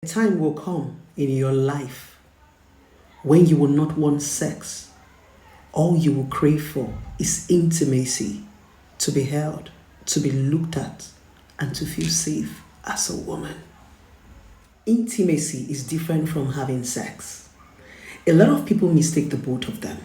Time will come in your life when you will not want sex. All you will crave for is intimacy, to be held, to be looked at, and to feel safe as a woman. Intimacy is different from having sex. A lot of people mistake the both of them.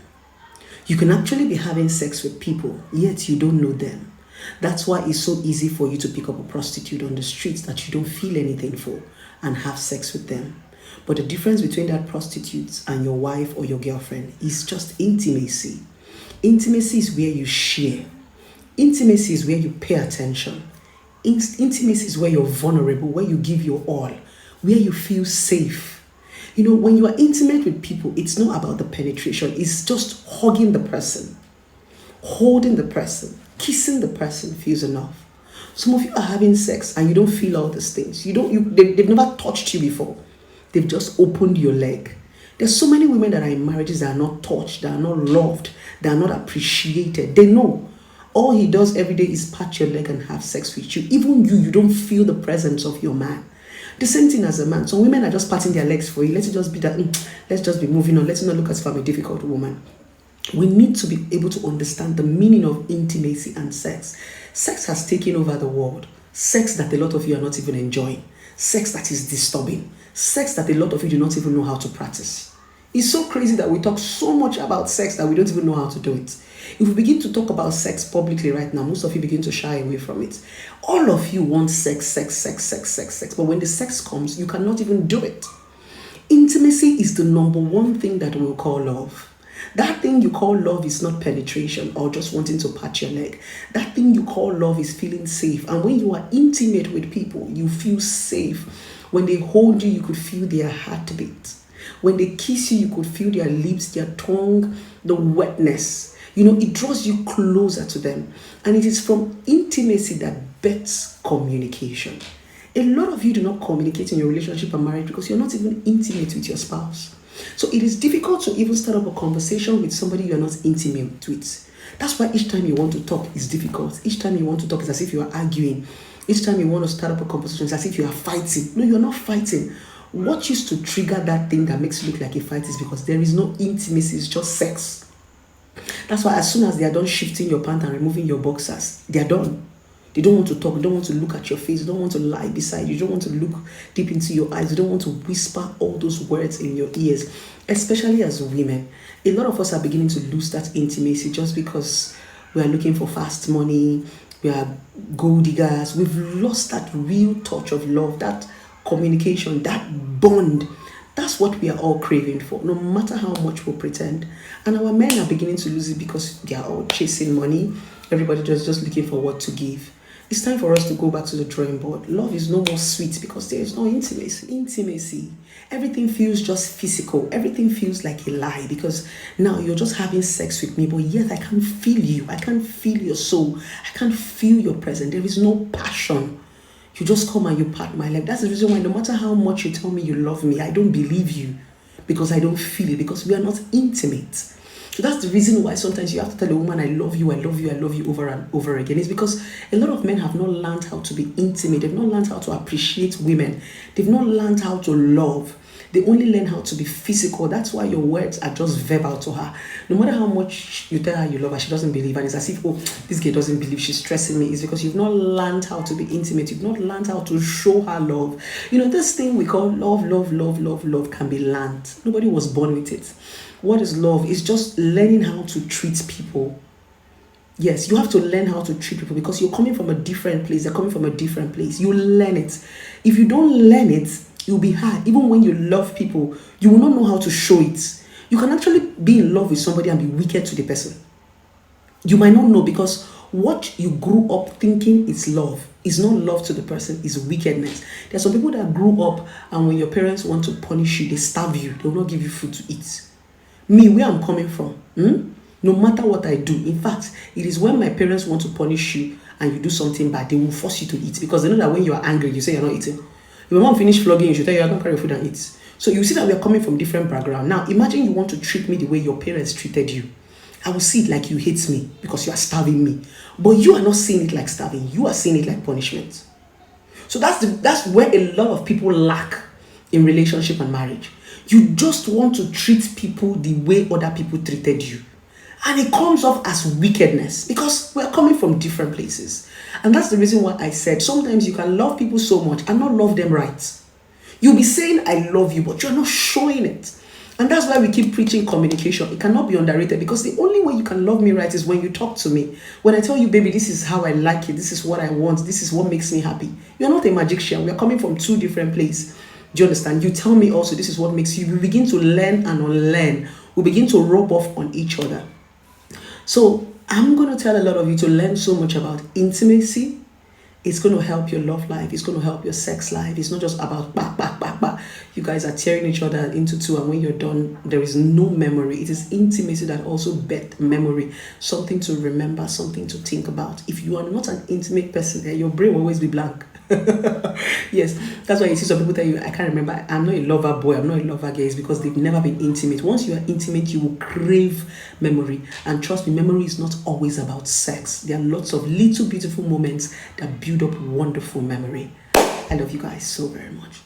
You can actually be having sex with people, yet you don't know them. That's why it's so easy for you to pick up a prostitute on the streets that you don't feel anything for and have sex with them. But the difference between that prostitute and your wife or your girlfriend is just intimacy. Intimacy is where you share. Intimacy is where you pay attention. Intimacy is where you're vulnerable, where you give your all, where you feel safe. You know, when you are intimate with people, it's not about the penetration. It's just hugging the person, holding the person, kissing the person feels enough. Some of you are having sex and you don't feel all these things. They've never touched you before. They've just opened your leg. There's so many women that are in marriages that are not touched, that are not loved, that are not appreciated. They know. All he does every day is pat your leg and have sex with you. Even you don't feel the presence of your man. The same thing as a man. Some women are just patting their legs for you. Let's just be that. Let's just be moving on. Let's not look as if I'm a difficult woman. We need to be able to understand the meaning of intimacy and sex. Sex has taken over the world. Sex that a lot of you are not even enjoying. Sex that is disturbing. Sex that a lot of you do not even know how to practice. It's so crazy that we talk so much about sex that we don't even know how to do it. If we begin to talk about sex publicly right now, most of you begin to shy away from it. All of you want sex. But when the sex comes, you cannot even do it. Intimacy is the number one thing that we'll call love. That thing you call love is not penetration or just wanting to pat your leg. That thing you call love is feeling safe. And when you are intimate with people, you feel safe. When they hold you, you could feel their heartbeat. When they kiss you, you could feel their lips, their tongue, the wetness. You know, it draws you closer to them. And it is from intimacy that births communication. A lot of you do not communicate in your relationship and marriage because you're not even intimate with your spouse. So it is difficult to even start up a conversation with somebody you're not intimate with. That's why each time you want to talk is difficult. Each time you want to talk is as if you are arguing. Each time you want to start up a conversation is as if you are fighting. No, you're not fighting. What used to trigger that thing that makes you look like a fight is because there is no intimacy, it's just sex. That's why as soon as they are done shifting your pants and removing your boxers, they are done. They don't want to talk, they don't want to look at your face, they don't want to lie beside you, they don't want to look deep into your eyes, they don't want to whisper all those words in your ears, especially as women. A lot of us are beginning to lose that intimacy just because we are looking for fast money, we are gold diggers. We've lost that real touch of love, that communication, that bond. That's what we are all craving for, no matter how much we pretend. And our men are beginning to lose it because they are all chasing money. Everybody just looking for what to give. It's time for us to go back to the drawing board. Love is no more sweet because there is no intimacy. Everything feels just physical. Everything feels like a lie because now you're just having sex with me, but yet I can't feel you. I can't feel your soul. I can't feel your presence. There is no passion. You just come and you pat my leg. That's the reason why no matter how much you tell me you love me, I don't believe you because I don't feel it, because we are not intimate. So that's the reason why sometimes you have to tell a woman, I love you over and over again. It's because a lot of men have not learned how to be intimate. They've not learned how to appreciate women. They've not learned how to love. They only learn how to be physical. That's why your words are just verbal to her. No matter how much you tell her you love her, she doesn't believe. And it's as if, oh, this girl doesn't believe, she's stressing me. It's because you've not learned how to be intimate. You've not learned how to show her love. You know, this thing we call love can be learned. Nobody was born with it. What is love? It's just learning how to treat people. Yes, you have to learn how to treat people because you're coming from a different place. They're coming from a different place. You learn it. If you don't learn it, you'll be hard. Even when you love people, you will not know how to show it. You can actually be in love with somebody and be wicked to the person. You might not know because what you grew up thinking is love is not love to the person, is wickedness. There are some people that grew up and when your parents want to punish you, they starve you. They will not give you food to eat. Me, where I'm coming from, no matter what I do, in fact, it is when my parents want to punish you and you do something bad, they will force you to eat because they know that when you are angry, you say you're not eating. If your mom finish flogging you, she'll tell you, I'm going to carry your food and eat. So you see that we are coming from different background. Now, imagine you want to treat me the way your parents treated you. I will see it like you hate me because you are starving me. But you are not seeing it like starving. You are seeing it like punishment. So that's where a lot of people lack in relationship and marriage. You just want to treat people the way other people treated you. And it comes off as wickedness because we're coming from different places. And that's the reason why I said sometimes you can love people so much and not love them right. You'll be saying, I love you, but you're not showing it. And that's why we keep preaching communication. It cannot be underrated because the only way you can love me right is when you talk to me. When I tell you, baby, this is how I like it. This is what I want. This is what makes me happy. You're not a magician. We're coming from two different places. Do you understand? You tell me also, this is what makes you. We begin to learn and unlearn. We begin to rub off on each other. So I'm going to tell a lot of you to learn so much about intimacy. It's going to help your love life. It's going to help your sex life. It's not just about bah, bah, bah, bah. You guys are tearing each other into two, and when you're done, there is no memory. It is intimacy that also birth memory, something to remember, something to think about. If you are not an intimate person, your brain will always be blank. Yes, that's why you see some people tell you, I can't remember, I'm not a lover boy, I'm not a lover girl. It's because they've never been intimate. Once you are intimate, you will crave memory. And trust me, memory is not always about sex. There are lots of little beautiful moments that build up wonderful memory. I love you guys so very much.